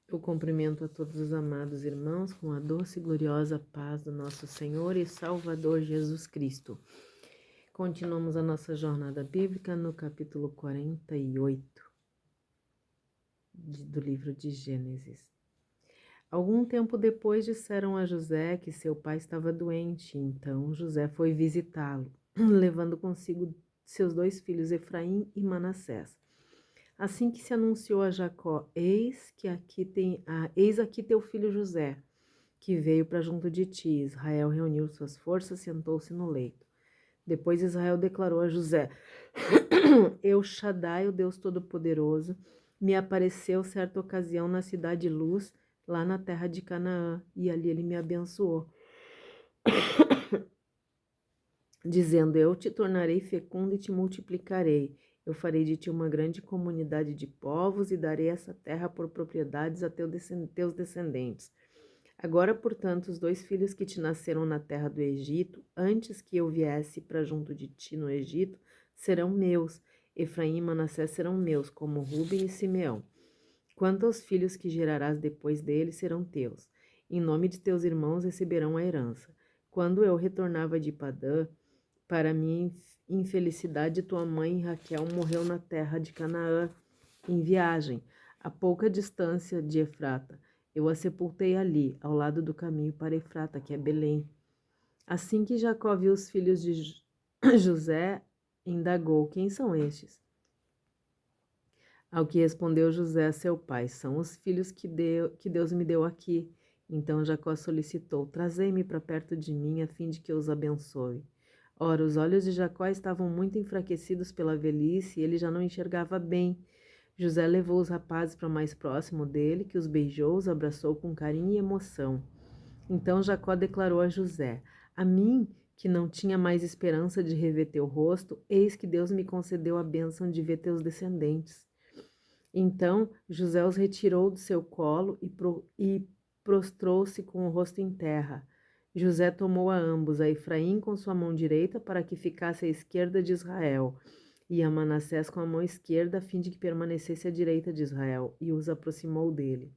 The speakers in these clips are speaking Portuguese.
Eu cumprimento a todos os amados irmãos com a doce e gloriosa paz do nosso Senhor e Salvador Jesus Cristo. Continuamos a nossa jornada bíblica no capítulo 48 do livro de Gênesis. Algum tempo depois disseram a José que seu pai estava doente, então José foi visitá-lo, levando consigo seus 2 filhos, Efraim e Manassés. Assim que se anunciou a Jacó, eis aqui teu filho José, que veio para junto de ti. Israel reuniu suas forças, sentou-se no leito. Depois Israel declarou a José: Eu, Shaddai, o Deus Todo-Poderoso, me apareceu certa ocasião na cidade Luz, lá na terra de Canaã, e ali ele me abençoou, dizendo: Eu te tornarei fecundo e te multiplicarei. Eu farei de ti uma grande comunidade de povos e darei essa terra por propriedades a teus descendentes. Agora, portanto, os 2 filhos que te nasceram na terra do Egito, antes que eu viesse para junto de ti no Egito, serão meus. Efraim e Manassés serão meus, como Ruben e Simeão. Quanto aos filhos que gerarás depois deles, serão teus. Em nome de teus irmãos receberão a herança. Quando eu retornava de Padã, para minha infelicidade, tua mãe Raquel morreu na terra de Canaã, em viagem, a pouca distância de Efrata. Eu a sepultei ali, ao lado do caminho para Efrata, que é Belém. Assim que Jacó viu os filhos de José, indagou: Quem são estes? Ao que respondeu José a seu pai: São os filhos que Deus me deu aqui. Então Jacó solicitou: Trazei-me para perto de mim, a fim de que eu os abençoe. Ora, os olhos de Jacó estavam muito enfraquecidos pela velhice e ele já não enxergava bem. José levou os rapazes para mais próximo dele, que os beijou, os abraçou com carinho e emoção. Então Jacó declarou a José: A mim, que não tinha mais esperança de rever teu rosto, eis que Deus me concedeu a bênção de ver teus descendentes. Então José os retirou do seu colo e prostrou-se com o rosto em terra. José tomou a ambos, a Efraim com sua mão direita, para que ficasse à esquerda de Israel, e a Manassés com a mão esquerda, a fim de que permanecesse à direita de Israel, e os aproximou dele.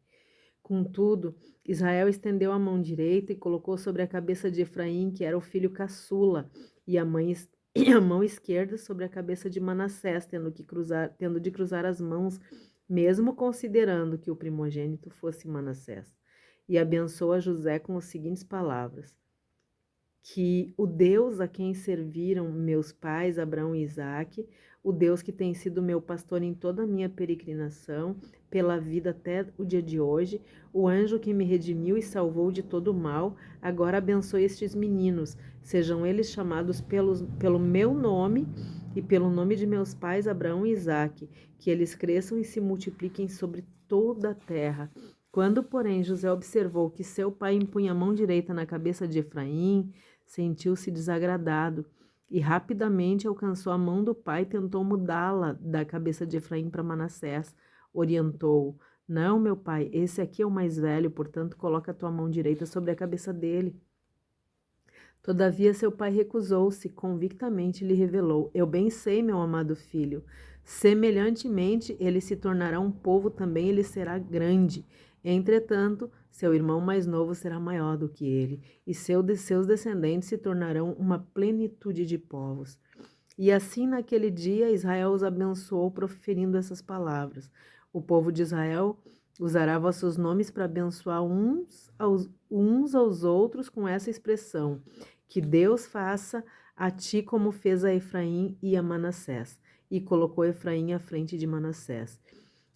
Contudo, Israel estendeu a mão direita e colocou sobre a cabeça de Efraim, que era o filho caçula, e a mão esquerda sobre a cabeça de Manassés, tendo de cruzar as mãos, mesmo considerando que o primogênito fosse Manassés. E abençoa José com as seguintes palavras: Que o Deus a quem serviram meus pais, Abraão e Isaque, o Deus que tem sido meu pastor em toda a minha peregrinação, pela vida até o dia de hoje, o anjo que me redimiu e salvou de todo o mal, agora abençoe estes meninos, sejam eles chamados pelo meu nome e pelo nome de meus pais, Abraão e Isaque, que eles cresçam e se multipliquem sobre toda a terra. Quando, porém, José observou que seu pai impunha a mão direita na cabeça de Efraim, sentiu-se desagradado e rapidamente alcançou a mão do pai e tentou mudá-la da cabeça de Efraim para Manassés. Orientou-o: Não, meu pai, esse aqui é o mais velho, portanto, coloca a tua mão direita sobre a cabeça dele. Todavia, seu pai recusou-se, convictamente lhe revelou: Eu bem sei, meu amado filho. Semelhantemente, ele se tornará um povo também, ele será grande. Entretanto, seu irmão mais novo será maior do que ele, e seus descendentes se tornarão uma plenitude de povos. E assim, naquele dia, Israel os abençoou, proferindo essas palavras: O povo de Israel usará vossos nomes para abençoar uns aos outros com essa expressão: Que Deus faça a ti como fez a Efraim e a Manassés. E colocou Efraim à frente de Manassés.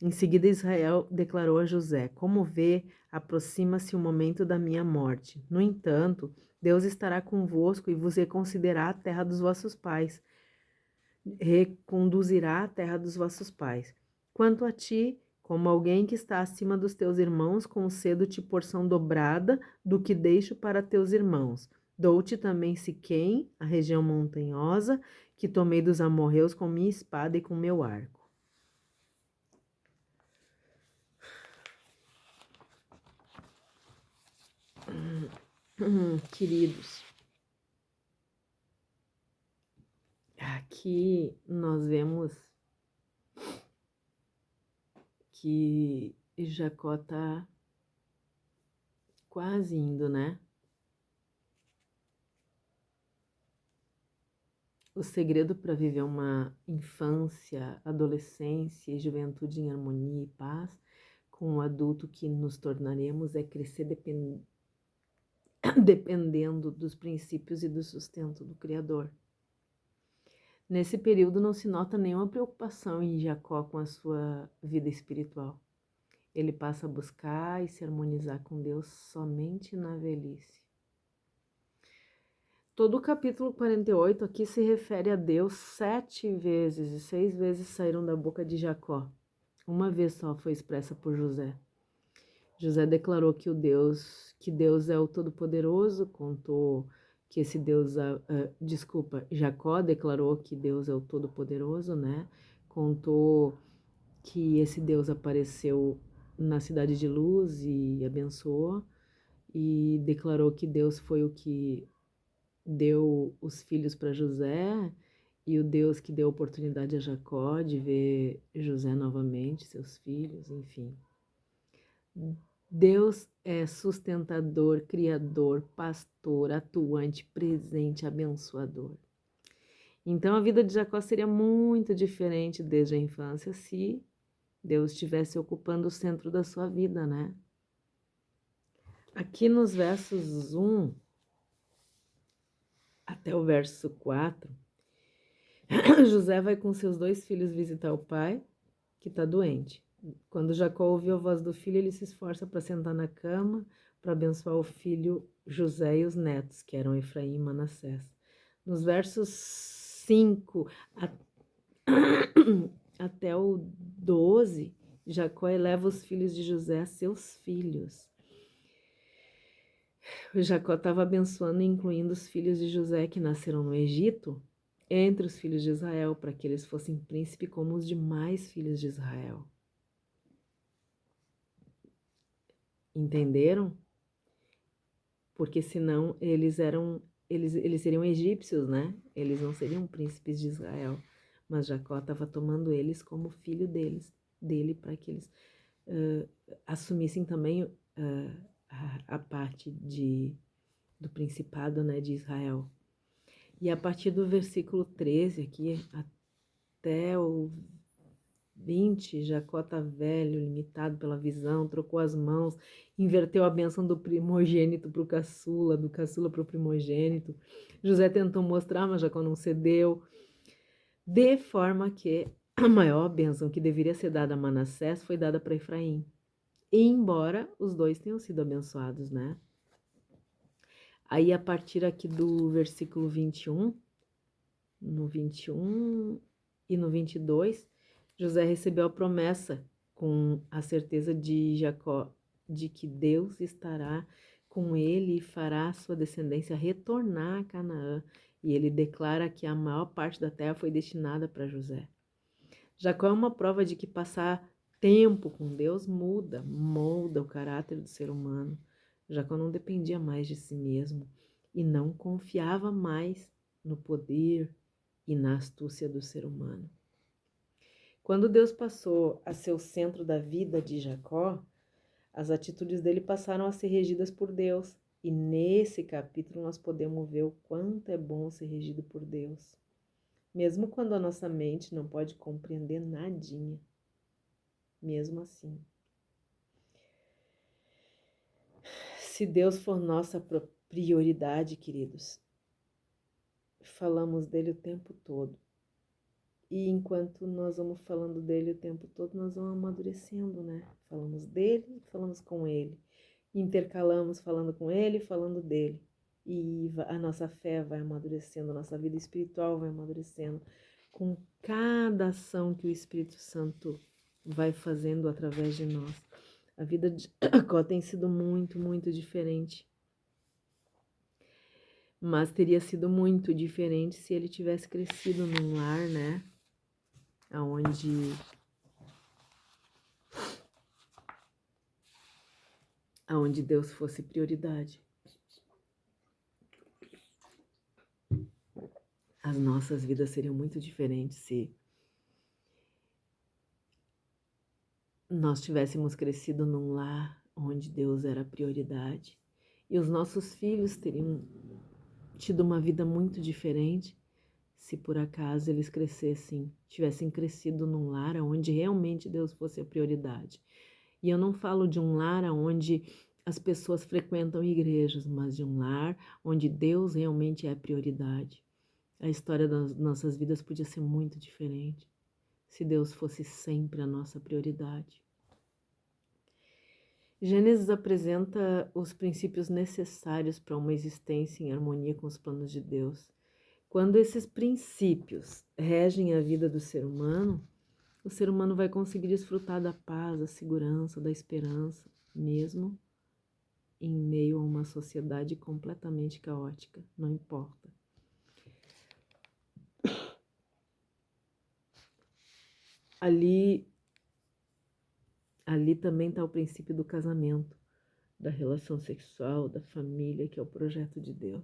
Em seguida, Israel declarou a José: Como vê, aproxima-se o momento da minha morte. No entanto, Deus estará convosco e vos reconsiderará a terra dos vossos pais, reconduzirá à terra dos vossos pais. Quanto a ti, como alguém que está acima dos teus irmãos, concedo-te porção dobrada do que deixo para teus irmãos. Dou-te também Siquém, a região montanhosa, que tomei dos amorreus com minha espada e com meu arco. Queridos, aqui nós vemos que E Jacó tá quase indo, né? O segredo para viver uma infância, adolescência e juventude em harmonia e paz com o adulto que nos tornaremos é crescer dependendo dos princípios e do sustento do Criador. Nesse período não se nota nenhuma preocupação em Jacó com a sua vida espiritual. Ele passa a buscar e se harmonizar com Deus somente na velhice. Todo o capítulo 48 aqui se refere a Deus 7 vezes, e 6 vezes saíram da boca de Jacó. Uma vez só foi expressa por José. José declarou que Deus é o Todo-Poderoso, contou que esse Deus, Jacó declarou que Deus é o Todo-Poderoso, né? Contou que esse Deus apareceu na cidade de Luz e abençoou, e declarou que Deus foi o que deu os filhos para José, e o Deus que deu oportunidade a Jacó de ver José novamente, seus filhos, enfim. Deus é sustentador, criador, pastor, atuante, presente, abençoador. Então a vida de Jacó seria muito diferente desde a infância se Deus estivesse ocupando o centro da sua vida, né? Aqui nos versos 1 até o verso 4, José vai com seus 2 filhos visitar o pai, que está doente. Quando Jacó ouviu a voz do filho, ele se esforça para sentar na cama, para abençoar o filho José e os netos, que eram Efraim e Manassés. Nos versos 5 até o 12, Jacó eleva os filhos de José a seus filhos. Jacó estava abençoando e incluindo os filhos de José que nasceram no Egito entre os filhos de Israel, para que eles fossem príncipes como os demais filhos de Israel. Entenderam? Porque senão eles seriam egípcios, né? Eles não seriam príncipes de Israel. Mas Jacó estava tomando eles como filho dele, para que eles assumissem também a parte do principado, né, de Israel. E a partir do versículo 13 aqui até o 20, Jacó está velho, limitado pela visão, trocou as mãos, inverteu a bênção do primogênito para o caçula, do caçula para o primogênito. José tentou mostrar, mas Jacó não cedeu. De forma que a maior bênção que deveria ser dada a Manassés foi dada para Efraim. Embora os dois tenham sido abençoados, né? Aí, a partir aqui do versículo 21, no 21 e no 22, José recebeu a promessa com a certeza de Jacó de que Deus estará com ele e fará sua descendência retornar a Canaã. E ele declara que a maior parte da terra foi destinada para José. Jacó é uma prova de que passar tempo com Deus molda o caráter do ser humano. Jacó não dependia mais de si mesmo e não confiava mais no poder e na astúcia do ser humano. Quando Deus passou a ser o centro da vida de Jacó, as atitudes dele passaram a ser regidas por Deus. E nesse capítulo nós podemos ver o quanto é bom ser regido por Deus. Mesmo quando a nossa mente não pode compreender nadinha. Mesmo assim. Se Deus for nossa prioridade, queridos, falamos dele o tempo todo. E enquanto nós vamos falando dele o tempo todo, nós vamos amadurecendo, né? Falamos dele, falamos com ele. Intercalamos falando com ele, falando dele. E a nossa fé vai amadurecendo, a nossa vida espiritual vai amadurecendo. Com cada ação que o Espírito Santo vai fazendo através de nós. A vida de Jacó tem sido muito, muito diferente. Mas teria sido muito diferente se ele tivesse crescido num lar, né? Aonde Deus fosse prioridade. As nossas vidas seriam muito diferentes se nós tivéssemos crescido num lar onde Deus era a prioridade e os nossos filhos teriam tido uma vida muito diferente se por acaso eles tivessem crescido num lar onde realmente Deus fosse a prioridade. E eu não falo de um lar onde as pessoas frequentam igrejas, mas de um lar onde Deus realmente é a prioridade. A história das nossas vidas podia ser muito diferente se Deus fosse sempre a nossa prioridade. Gênesis apresenta os princípios necessários para uma existência em harmonia com os planos de Deus. Quando esses princípios regem a vida do ser humano, o ser humano vai conseguir desfrutar da paz, da segurança, da esperança, mesmo em meio a uma sociedade completamente caótica, não importa. Ali também está o princípio do casamento, da relação sexual, da família, que é o projeto de Deus.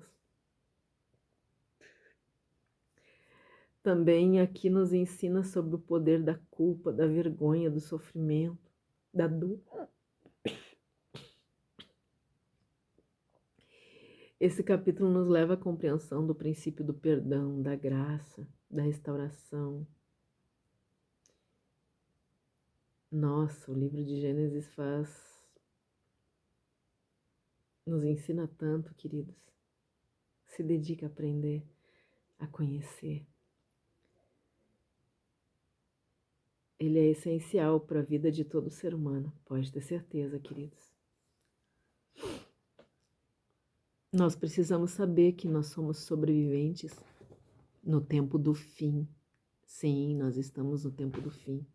Também aqui nos ensina sobre o poder da culpa, da vergonha, do sofrimento, da dor. Esse capítulo nos leva à compreensão do princípio do perdão, da graça, da restauração. Nossa, o livro de Gênesis nos ensina tanto, queridos. Se dedica a aprender, a conhecer. Ele é essencial para a vida de todo ser humano, pode ter certeza, queridos. Nós precisamos saber que nós somos sobreviventes no tempo do fim. Sim, nós estamos no tempo do fim.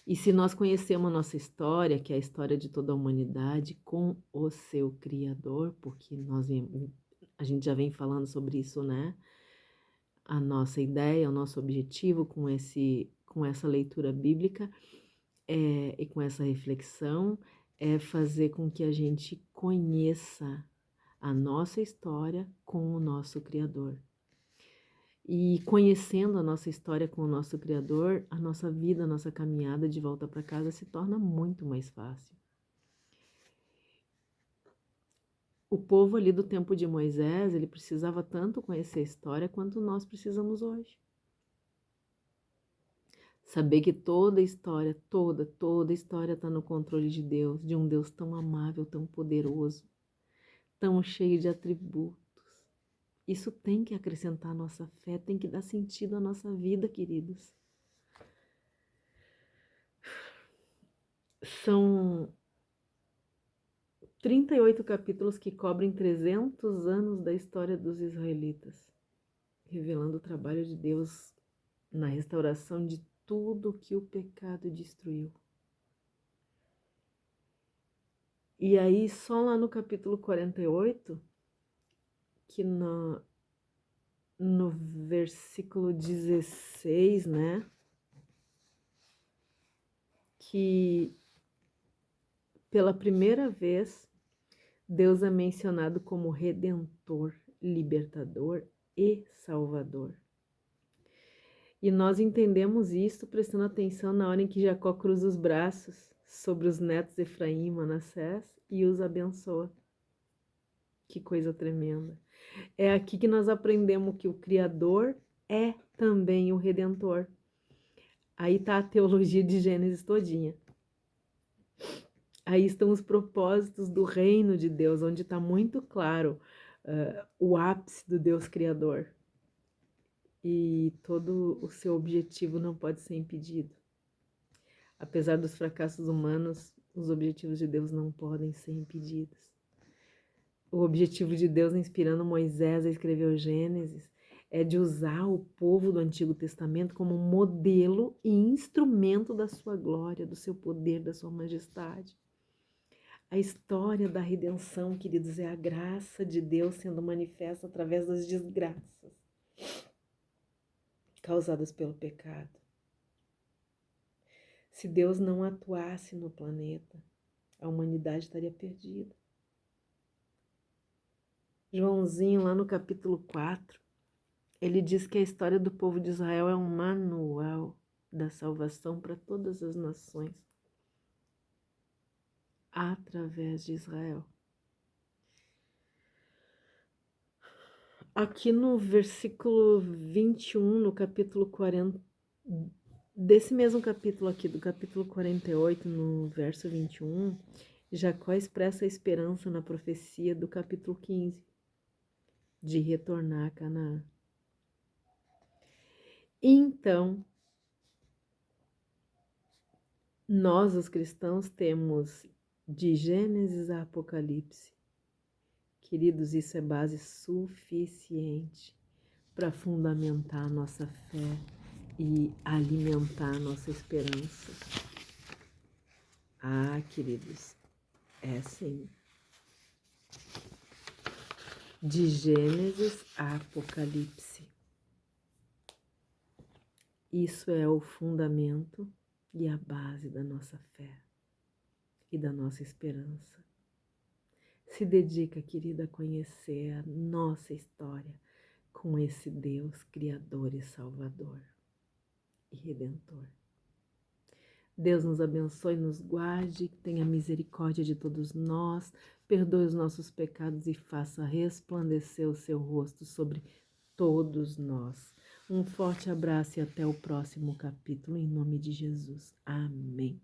E se nós conhecemos a nossa história, que é a história de toda a humanidade, com o seu Criador, porque a gente já vem falando sobre isso, né? A nossa ideia, o nosso objetivo com essa leitura bíblica e com essa reflexão é fazer com que a gente conheça a nossa história com o nosso Criador. E conhecendo a nossa história com o nosso Criador, a nossa vida, a nossa caminhada de volta para casa se torna muito mais fácil. O povo ali do tempo de Moisés, ele precisava tanto conhecer a história quanto nós precisamos hoje. Saber que toda a história, toda a história está no controle de Deus, de um Deus tão amável, tão poderoso, tão cheio de atributos. Isso tem que acrescentar à nossa fé, tem que dar sentido à nossa vida, queridos. São 38 capítulos que cobrem 300 anos da história dos israelitas, revelando o trabalho de Deus na restauração de tudo que o pecado destruiu. E aí, só lá no capítulo 48, que no versículo 16, né, que pela primeira vez Deus é mencionado como Redentor, Libertador e Salvador. E nós entendemos isso prestando atenção na hora em que Jacó cruza os braços sobre os netos Efraim e Manassés e os abençoa. Que coisa tremenda. É aqui que nós aprendemos que o Criador é também o Redentor. Aí está a teologia de Gênesis todinha. Aí estão os propósitos do reino de Deus, onde está muito claro o ápice do Deus Criador. E todo o seu objetivo não pode ser impedido. Apesar dos fracassos humanos, os objetivos de Deus não podem ser impedidos. O objetivo de Deus, inspirando Moisés a escrever o Gênesis, é de usar o povo do Antigo Testamento como modelo e instrumento da sua glória, do seu poder, da sua majestade. A história da redenção, queridos, é a graça de Deus sendo manifesta através das desgraças causadas pelo pecado. Se Deus não atuasse no planeta, a humanidade estaria perdida. Joãozinho, lá no capítulo 4, ele diz que a história do povo de Israel é um manual da salvação para todas as nações. através de Israel. Aqui no versículo 21, no capítulo 40, desse mesmo capítulo aqui, do capítulo 48, no verso 21, Jacó expressa a esperança na profecia do capítulo 15, de retornar a Canaã. Então, nós, os cristãos, temos de Gênesis a Apocalipse. Queridos, isso é base suficiente para fundamentar a nossa fé e alimentar a nossa esperança. Ah, queridos, é sim. De Gênesis a Apocalipse. Isso é o fundamento e a base da nossa fé e da nossa esperança. Se dedica, querida, a conhecer a nossa história com esse Deus Criador e Salvador e Redentor. Deus nos abençoe, nos guarde, tenha misericórdia de todos nós, perdoe os nossos pecados e faça resplandecer o seu rosto sobre todos nós. Um forte abraço e até o próximo capítulo, em nome de Jesus. Amém.